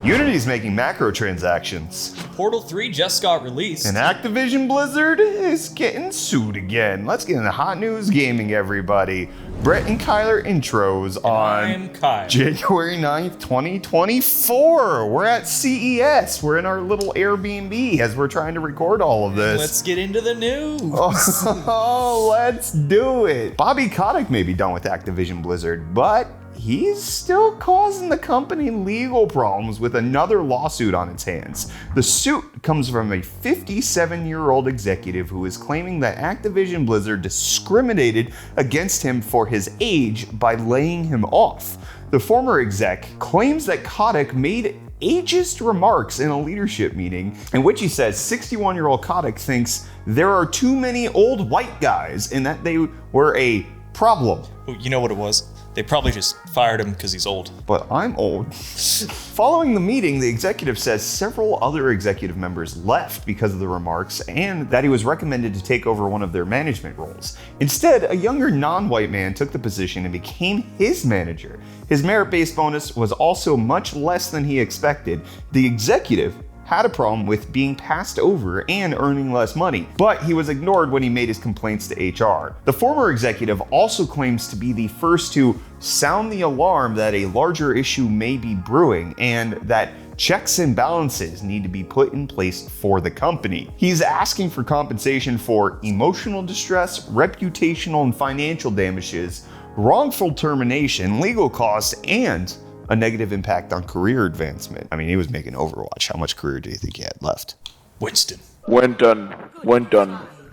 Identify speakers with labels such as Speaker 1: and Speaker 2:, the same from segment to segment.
Speaker 1: Unity's making macro transactions.
Speaker 2: Portal 3 just got released.
Speaker 1: And Activision Blizzard is getting sued again. Let's get into hot news gaming, everybody. Brett and Kyler intros on January 9th, 2024. We're at CES. We're in our little Airbnb as we're trying to record all of this.
Speaker 2: Let's get into the news.
Speaker 1: Oh, let's do it. Bobby Kotick may be done with Activision Blizzard, but he's still causing the company legal problems with another lawsuit on its hands. The suit comes from a 57-year-old executive who is claiming that Activision Blizzard discriminated against him for his age by laying him off. The former exec claims that Kotick made ageist remarks in a leadership meeting in which he says 61-year-old Kotick thinks there are too many old white guys and that they were a problem.
Speaker 2: You know what it was? They probably just fired him because he's old.
Speaker 1: But I'm old. Following the meeting, the executive says several other executive members left because of the remarks and that he was recommended to take over one of their management roles. Instead, a younger non-white man took the position and became his manager. His merit-based bonus was also much less than he expected. The executive had a problem with being passed over and earning less money, but he was ignored when he made his complaints to HR. The former executive also claims to be the first to sound the alarm that a larger issue may be brewing and that checks and balances need to be put in place for the company. He's asking for compensation for emotional distress, reputational and financial damages, wrongful termination, legal costs, and a negative impact on career advancement. I mean, he was making Overwatch. How much career do you think he had left?
Speaker 2: Winston.
Speaker 3: When done.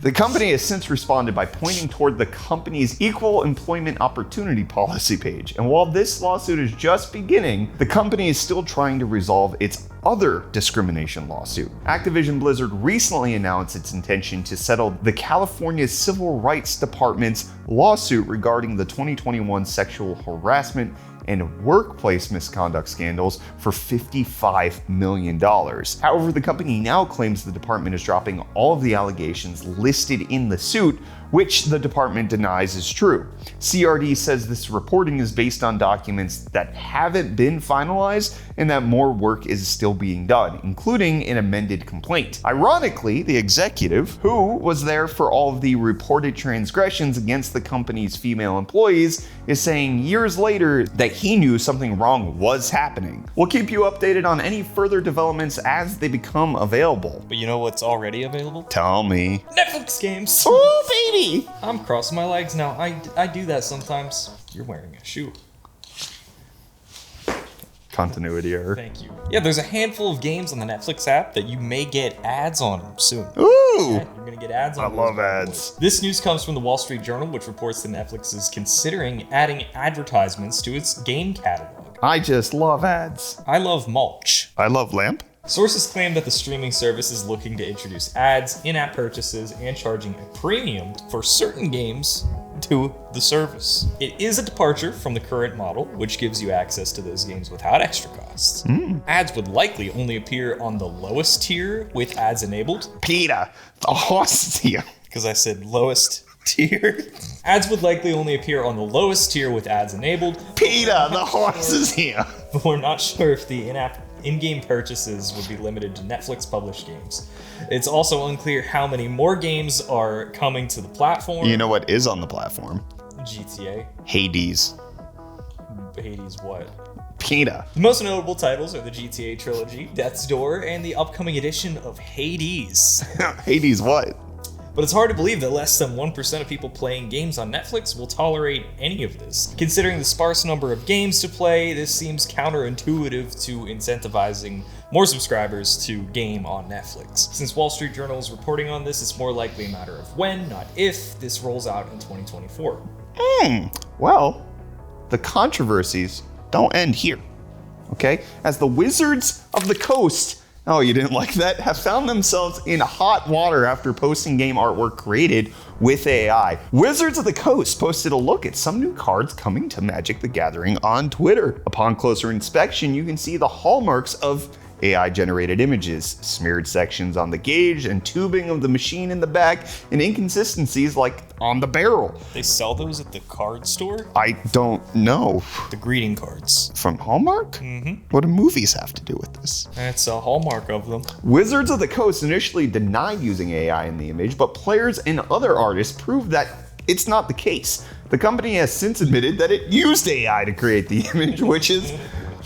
Speaker 1: The company has since responded by pointing toward the company's Equal Employment Opportunity Policy page. And while this lawsuit is just beginning, the company is still trying to resolve its other discrimination lawsuit. Activision Blizzard recently announced its intention to settle the California Civil Rights Department's lawsuit regarding the 2021 sexual harassment and workplace misconduct scandals for $55 million. However, the company now claims the department is dropping all of the allegations listed in the suit, which the department denies is true. CRD says this reporting is based on documents that haven't been finalized and that more work is still being done, including an amended complaint. Ironically, the executive, who was there for all of the reported transgressions against the company's female employees, is saying years later that he knew something wrong was happening. We'll keep you updated on any further developments as they become available.
Speaker 2: But you know what's already available?
Speaker 1: Tell me.
Speaker 2: Netflix games.
Speaker 1: Oh, baby!
Speaker 2: I'm crossing my legs now. I do that sometimes. You're wearing a shoe.
Speaker 1: Continuity error.
Speaker 2: Thank you. Yeah, there's a handful of games on the Netflix app that you may get ads on soon.
Speaker 1: Ooh!
Speaker 2: Yeah, you're gonna get ads on.
Speaker 1: I love ads.
Speaker 2: This news comes from the Wall Street Journal, which reports that Netflix is considering adding advertisements to its game catalog.
Speaker 1: I just love ads.
Speaker 2: I love mulch.
Speaker 1: I love lamp.
Speaker 2: Sources claim that the streaming service is looking to introduce ads, in-app purchases, and charging a premium for certain games to the service. It is a departure from the current model, which gives you access to those games without extra costs. Ads would likely only appear on the lowest tier with ads enabled.
Speaker 1: Peter, the horse here.
Speaker 2: Because I said lowest tier. Ads would likely only appear on the lowest tier with ads enabled.
Speaker 1: Peter, the horse is here.
Speaker 2: But we're not sure if the in-game purchases would be limited to Netflix published games. It's also unclear how many more games are coming to the platform.
Speaker 1: You know what is on the platform?
Speaker 2: GTA.
Speaker 1: Hades.
Speaker 2: Hades what?
Speaker 1: Peter.
Speaker 2: The most notable titles are the GTA trilogy, Death's Door, and the upcoming edition of Hades.
Speaker 1: Hades what?
Speaker 2: But it's hard to believe that less than 1% of people playing games on Netflix will tolerate any of this. Considering the sparse number of games to play, this seems counterintuitive to incentivizing more subscribers to game on Netflix. Since Wall Street Journal is reporting on this, it's more likely a matter of when, not if, this rolls out in 2024.
Speaker 1: Well, the controversies don't end here, okay? As the Wizards of the Coast, oh, you didn't like that? Have found themselves in hot water after posting game artwork created with AI. Wizards of the Coast posted a look at some new cards coming to Magic the Gathering on Twitter. Upon closer inspection, you can see the hallmarks of AI-generated images, smeared sections on the gauge and tubing of the machine in the back, and inconsistencies like on the barrel.
Speaker 2: They sell those at the card store?
Speaker 1: I don't know.
Speaker 2: The greeting cards.
Speaker 1: From Hallmark?
Speaker 2: Mm-hmm.
Speaker 1: What do movies have to do with this?
Speaker 2: That's a hallmark of them.
Speaker 1: Wizards of the Coast initially denied using AI in the image, but players and other artists proved that it's not the case. The company has since admitted that it used AI to create the image, which is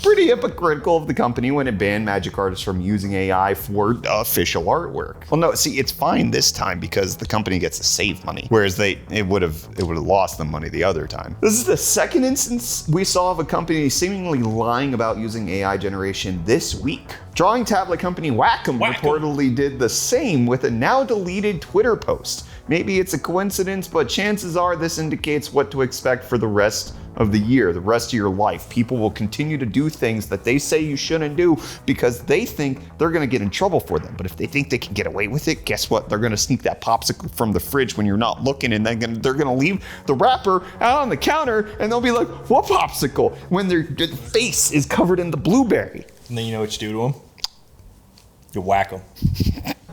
Speaker 1: pretty hypocritical of the company when it banned Magic artists from using AI for official artwork. Well, no, see, it's fine this time because the company gets to save money, whereas it would have lost them money the other time. This is the second instance we saw of a company seemingly lying about using AI generation this week. Drawing tablet company Wacom reportedly did the same with a now deleted Twitter post. Maybe it's a coincidence, but chances are this indicates what to expect for the rest of the year, the rest of your life. People will continue to do things that they say you shouldn't do because they think they're going to get in trouble for them. But if they think they can get away with it, guess what? They're going to sneak that popsicle from the fridge when you're not looking, and then they're going to leave the wrapper out on the counter, and they'll be like, what popsicle? When their face is covered in the blueberry.
Speaker 2: And then you know what you do to them? You whack them.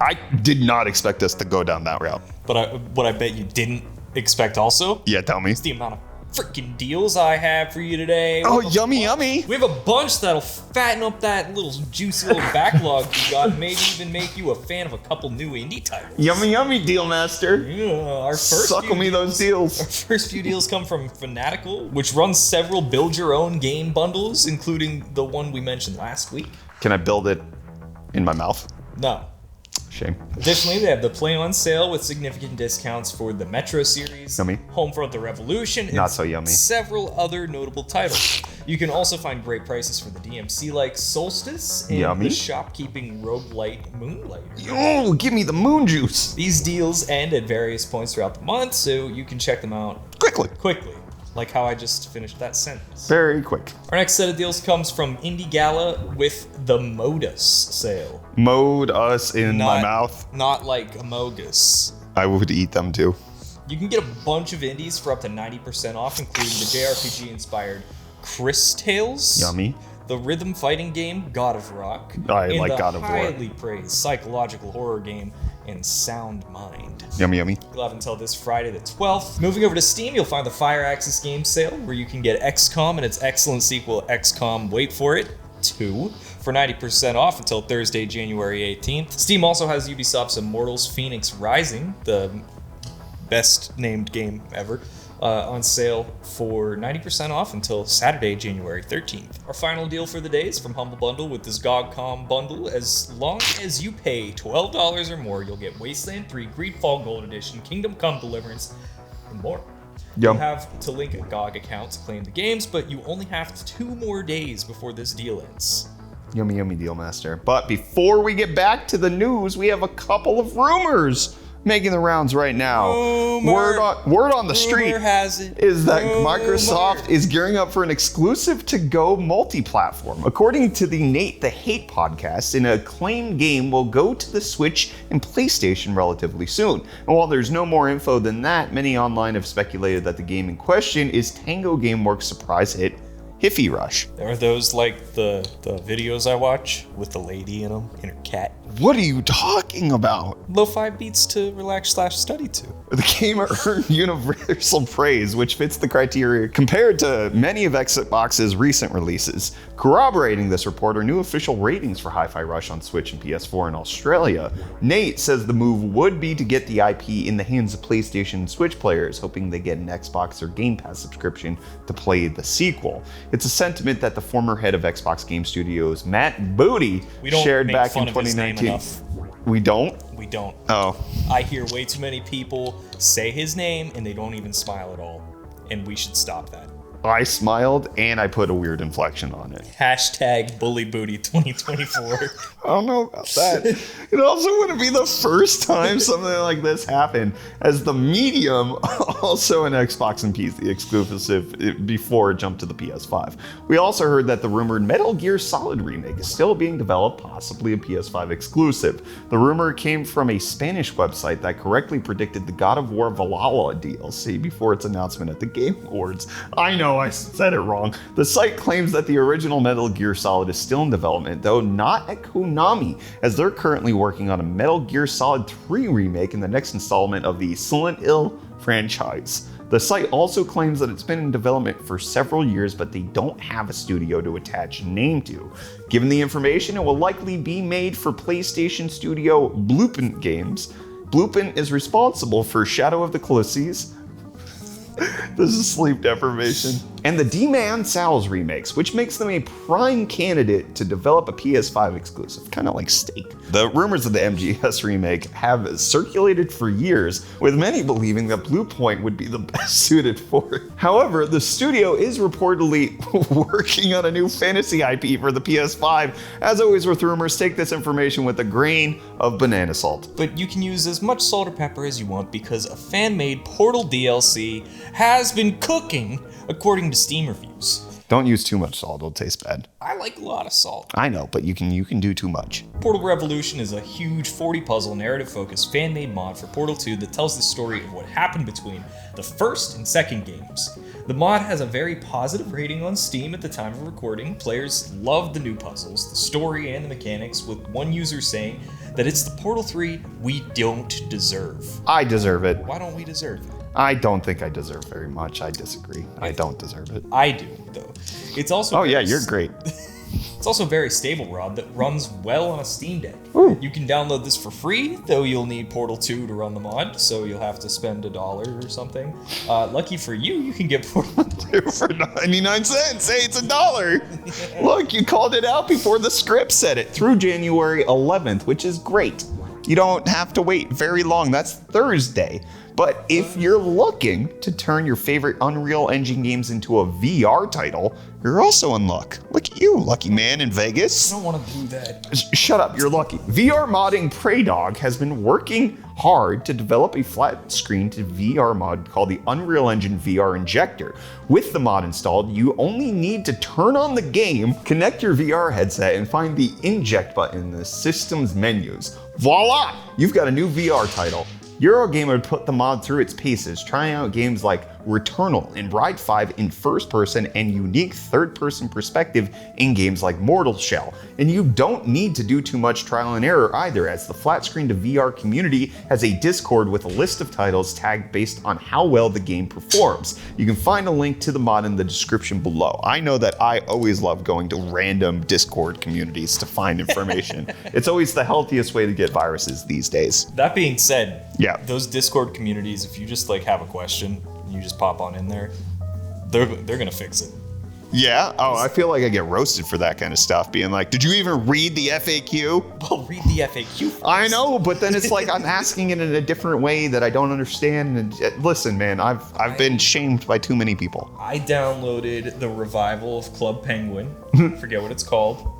Speaker 1: I did not expect us to go down that route.
Speaker 2: But what I bet you didn't expect also?
Speaker 1: Yeah, tell me.
Speaker 2: Is the amount of freaking deals I have for you today.
Speaker 1: Oh, yummy, yummy.
Speaker 2: We have a bunch that'll fatten up that little juicy little backlog you got, and maybe even make you a fan of a couple new indie titles.
Speaker 1: Yummy, yummy, deal master.
Speaker 2: Yeah, our first
Speaker 1: Suckle me those deals.
Speaker 2: Our first few deals come from Fanatical, which runs several build-your-own game bundles, including the one we mentioned last week.
Speaker 1: Can I build it in my mouth?
Speaker 2: No.
Speaker 1: Shame.
Speaker 2: Additionally, they have the Play on sale with significant discounts for the Metro series,
Speaker 1: Yummy.
Speaker 2: Homefront: The Revolution, and
Speaker 1: Not so yummy.
Speaker 2: several other notable titles. You can also find great prices for the DMC like Solstice and
Speaker 1: Yummy.
Speaker 2: the shopkeeping roguelite Moonlighter.
Speaker 1: Oh, give me the moon juice.
Speaker 2: These deals end at various points throughout the month, so you can check them out quickly. Like how I just finished that sentence.
Speaker 1: Very quick.
Speaker 2: Our next set of deals comes from IndieGala with the Modus sale.
Speaker 1: Mode us in my mouth.
Speaker 2: Not like Amogus.
Speaker 1: I would eat them too.
Speaker 2: You can get a bunch of indies for up to 90% off, including the JRPG-inspired Chris Tales.
Speaker 1: Yummy.
Speaker 2: The rhythm fighting game God of Rock.
Speaker 1: I
Speaker 2: and
Speaker 1: like
Speaker 2: the
Speaker 1: God of War.
Speaker 2: highly praised psychological horror game and Sound Mind.
Speaker 1: Yummy, yummy.
Speaker 2: You'll have until this Friday the 12th. Moving over to Steam, you'll find the Fire Axis game sale, where you can get XCOM and its excellent sequel, XCOM, wait for it, 2, for 90% off until Thursday, January 18th. Steam also has Ubisoft's Immortals Phoenix Rising, the best named game ever, on sale for 90% off until Saturday, January 13th. Our final deal for the day is from Humble Bundle with this GOG.com bundle. As long as you pay $12 or more, you'll get Wasteland 3, Greedfall Gold Edition, Kingdom Come Deliverance, and more.
Speaker 1: Yum.
Speaker 2: You have to link a GOG account to claim the games, but you only have 2 more days before this deal ends.
Speaker 1: Yummy, yummy, deal master. But before we get back to the news, we have a couple of rumors making the rounds right now. Word on the street
Speaker 2: has it.
Speaker 1: is that Microsoft is gearing up for an exclusive to-go multi-platform. According to the Nate the Hate podcast, an acclaimed game will go to the Switch and PlayStation relatively soon. And while there's no more info than that, many online have speculated that the game in question is Tango Gameworks' surprise hit, Hiffy Rush.
Speaker 2: Are those like the videos I watch with the lady in them and her cat?
Speaker 1: What are you talking about?
Speaker 2: Lo-fi beats to relax/study to.
Speaker 1: The game earned universal praise, which fits the criteria compared to many of Xbox's recent releases. Corroborating this report are new official ratings for Hi-Fi Rush on Switch and PS4 in Australia. Nate says the move would be to get the IP in the hands of PlayStation and Switch players, hoping they get an Xbox or Game Pass subscription to play the sequel. It's a sentiment that the former head of Xbox Game Studios, Matt Booty, shared back in 2019. We don't?
Speaker 2: We don't.
Speaker 1: Oh.
Speaker 2: I hear way too many people say his name and they don't even smile at all. And we should stop that.
Speaker 1: I smiled and I put a weird inflection on it.
Speaker 2: Hashtag Bully Booty 2024.
Speaker 1: I don't know about that. It also wouldn't be the first time something like this happened, as the Medium, also an Xbox and PC exclusive before it jumped to the PS5. We also heard that the rumored Metal Gear Solid remake is still being developed, possibly a PS5 exclusive. The rumor came from a Spanish website that correctly predicted the God of War Valhalla DLC before its announcement at the Game Awards. I know know, I said it wrong. The site claims that the original Metal Gear Solid is still in development, though not at Konami, as they're currently working on a Metal Gear Solid 3 remake in the next installment of the Silent Hill franchise. The site also claims that it's been in development for several years, but they don't have a studio to attach a name to. Given the information, it will likely be made for PlayStation studio Blueprint Games. Blueprint is responsible for Shadow of the Colossus. This is sleep deprivation. And the D-Man Sal's remakes, which makes them a prime candidate to develop a PS5 exclusive, kind of like Steak. The rumors of the MGS remake have circulated for years, with many believing that Bluepoint would be the best suited for it. However, the studio is reportedly working on a new fantasy IP for the PS5. As always with rumors, take this information with a grain of banana salt.
Speaker 2: But you can use as much salt or pepper as you want because a fan-made Portal DLC has been cooking, according to Steam reviews.
Speaker 1: Don't use too much salt, it'll taste bad.
Speaker 2: I like a lot of salt.
Speaker 1: I know, but you can do too much.
Speaker 2: Portal Revolution is a huge 40-puzzle, narrative-focused, fan-made mod for Portal 2 that tells the story of what happened between the first and second games. The mod has a very positive rating on Steam at the time of recording. Players love the new puzzles, the story, and the mechanics, with one user saying that it's the Portal 3 we don't deserve.
Speaker 1: I deserve it.
Speaker 2: Why don't we deserve it?
Speaker 1: I don't think I deserve very much. I disagree. I don't deserve it.
Speaker 2: I do, though. It's also
Speaker 1: Oh yeah, you're great.
Speaker 2: It's also a very stable rod that runs well on a Steam Deck.
Speaker 1: Ooh.
Speaker 2: You can download this for free, though you'll need Portal 2 to run the mod, so you'll have to spend $1 or something. Lucky for you, you can get Portal 2
Speaker 1: For 99 cents. Hey, it's $1. Look, you called it out before the script said it. Through January 11th, which is great. You don't have to wait very long. That's Thursday. But if you're looking to turn your favorite Unreal Engine games into a VR title, you're also in luck. Look at you, lucky man in Vegas.
Speaker 2: I don't want to do that.
Speaker 1: Shut up, you're lucky. VR modding Preydog has been working hard to develop a flat screen to VR mod called the Unreal Engine VR Injector. With the mod installed, you only need to turn on the game, connect your VR headset, and find the inject button in the system's menus. Voila! You've got a new VR title. Eurogamer put the mod through its paces, trying out games like Returnal and Ride 5 in first person and unique third person perspective in games like Mortal Shell. And you don't need to do too much trial and error either, as the flat screen to VR community has a Discord with a list of titles tagged based on how well the game performs. You can find a link to the mod in the description below. I know that I always love going to random Discord communities to find information. It's always the healthiest way to get viruses these days.
Speaker 2: That being said,
Speaker 1: Yeah.
Speaker 2: those Discord communities, if you just like have a question, you just pop on in there, they're gonna fix it.
Speaker 1: Yeah? Oh, I feel like I get roasted for that kind of stuff, being like, did you even read the FAQ?
Speaker 2: Well, read the FAQ first.
Speaker 1: I know, but then it's like I'm asking it in a different way that I don't understand. And listen, man, I've been shamed by too many people.
Speaker 2: I downloaded the revival of Club Penguin. Forget what it's called.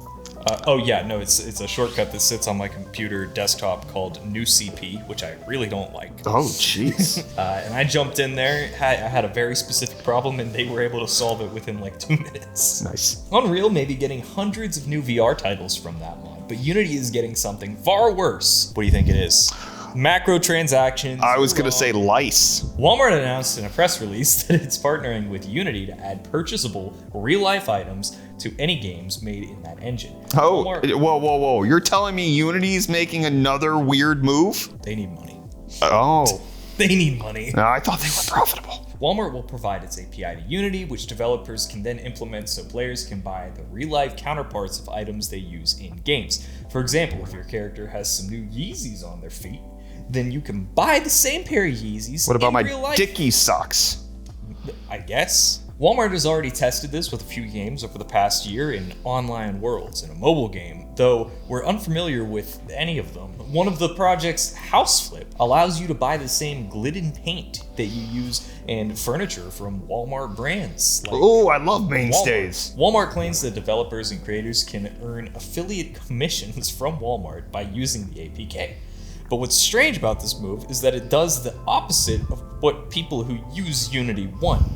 Speaker 2: It's a shortcut that sits on my computer desktop called New CP, which I really don't like.
Speaker 1: Oh, jeez.
Speaker 2: And I jumped in there. I had a very specific problem, and they were able to solve it within like 2 minutes.
Speaker 1: Nice.
Speaker 2: Unreal may be getting hundreds of new VR titles from that mod, but Unity is getting something far worse. What do you think it is? Macro transactions.
Speaker 1: I was going to say lice.
Speaker 2: Walmart announced in a press release that it's partnering with Unity to add purchasable real-life items to any games made in that engine.
Speaker 1: Oh,
Speaker 2: Walmart,
Speaker 1: whoa. You're telling me Unity's making another weird move?
Speaker 2: they need money.
Speaker 1: Oh.
Speaker 2: They need money.
Speaker 1: No, I thought they were profitable.
Speaker 2: Walmart will provide its API to Unity, which developers can then implement so players can buy the real-life counterparts of items they use in games. For example, if your character has some new Yeezys on their feet, then you can buy the same pair of Yeezys
Speaker 1: What about
Speaker 2: in
Speaker 1: my
Speaker 2: real life.
Speaker 1: Dickie socks?
Speaker 2: I guess. Walmart has already tested this with a few games over the past year in online worlds in a mobile game, though we're unfamiliar with any of them. One of the projects, House Flip, allows you to buy the same Glidden paint that you use in furniture from Walmart brands. Like
Speaker 1: Oh, I love mainstays.
Speaker 2: Walmart claims that developers and creators can earn affiliate commissions from Walmart by using the APK. But what's strange about this move is that it does the opposite of what people who use Unity want.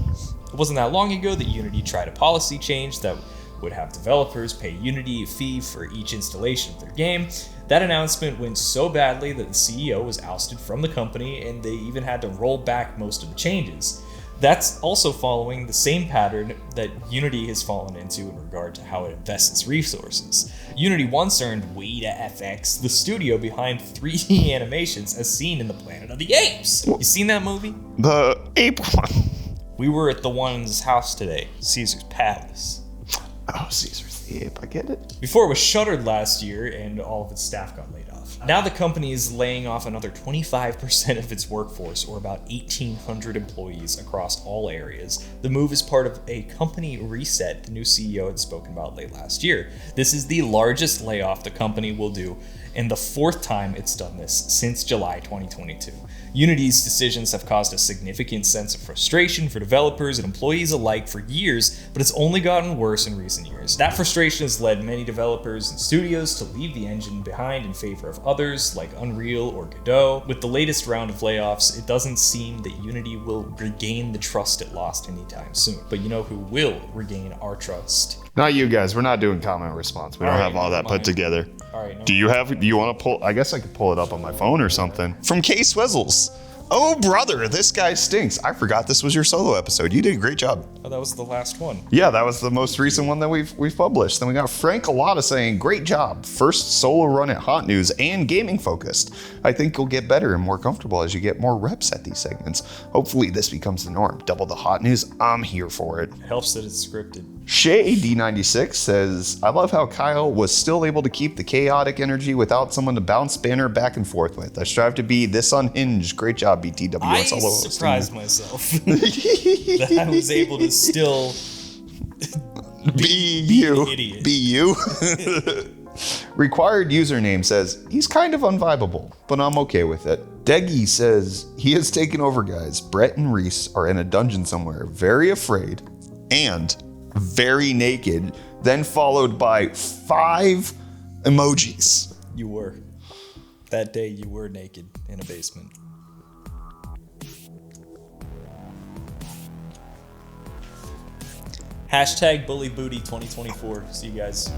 Speaker 2: It wasn't that long ago that Unity tried a policy change that would have developers pay Unity a fee for each installation of their game. That announcement went so badly that the CEO was ousted from the company, and they even had to roll back most of the changes. That's also following the same pattern that Unity has fallen into in regard to how it invests its resources. Unity once earned Weta FX, the studio behind 3D animations as seen in the Planet of the Apes. You seen that movie?
Speaker 1: The ape one.
Speaker 2: We were at the one's house today, Caesar's Palace.
Speaker 1: Oh, Caesar's the ape, I get it.
Speaker 2: Before it was shuttered last year and all of its staff got laid off. Now the company is laying off another 25% of its workforce, or about 1,800 employees across all areas. The move is part of a company reset the new CEO had spoken about late last year. This is the largest layoff the company will do, and the fourth time it's done this since July 2022. Unity's decisions have caused a significant sense of frustration for developers and employees alike for years, but it's only gotten worse in recent years. That frustration has led many developers and studios to leave the engine behind in favor of others like Unreal or Godot. With the latest round of layoffs, it doesn't seem that Unity will regain the trust it lost anytime soon. But you know who will regain our trust?
Speaker 1: Not you guys. We're not doing comment response. We don't have all that put together.
Speaker 2: All right.
Speaker 1: Do you want to pull? I guess I could pull it up on my phone or something. From K Swizzles. Oh, brother, this guy stinks. I forgot this was your solo episode. You did a great job.
Speaker 2: Oh, that was the last one.
Speaker 1: Yeah, that was the most recent one that we've published. Then we got Frank Alata saying, great job. First solo run at Hot News and gaming focused. I think you'll get better and more comfortable as you get more reps at these segments. Hopefully this becomes the norm. Double the Hot News. I'm here for it.
Speaker 2: It helps that it's scripted.
Speaker 1: Shay D96 says, I love how Kyle was still able to keep the chaotic energy without someone to bounce banner back and forth with. I strive to be this unhinged. Great job, BTW.
Speaker 2: I surprised myself that I was able to still be an idiot.
Speaker 1: Be you. Required username says, he's kind of unvibable, but I'm okay with it. Deggy says, he has taken over, guys. Brett and Reese are in a dungeon somewhere, very afraid and very naked, then followed by 5 emojis.
Speaker 2: You were. That day you were naked in a basement. Hashtag Bully Booty 2024. See you guys.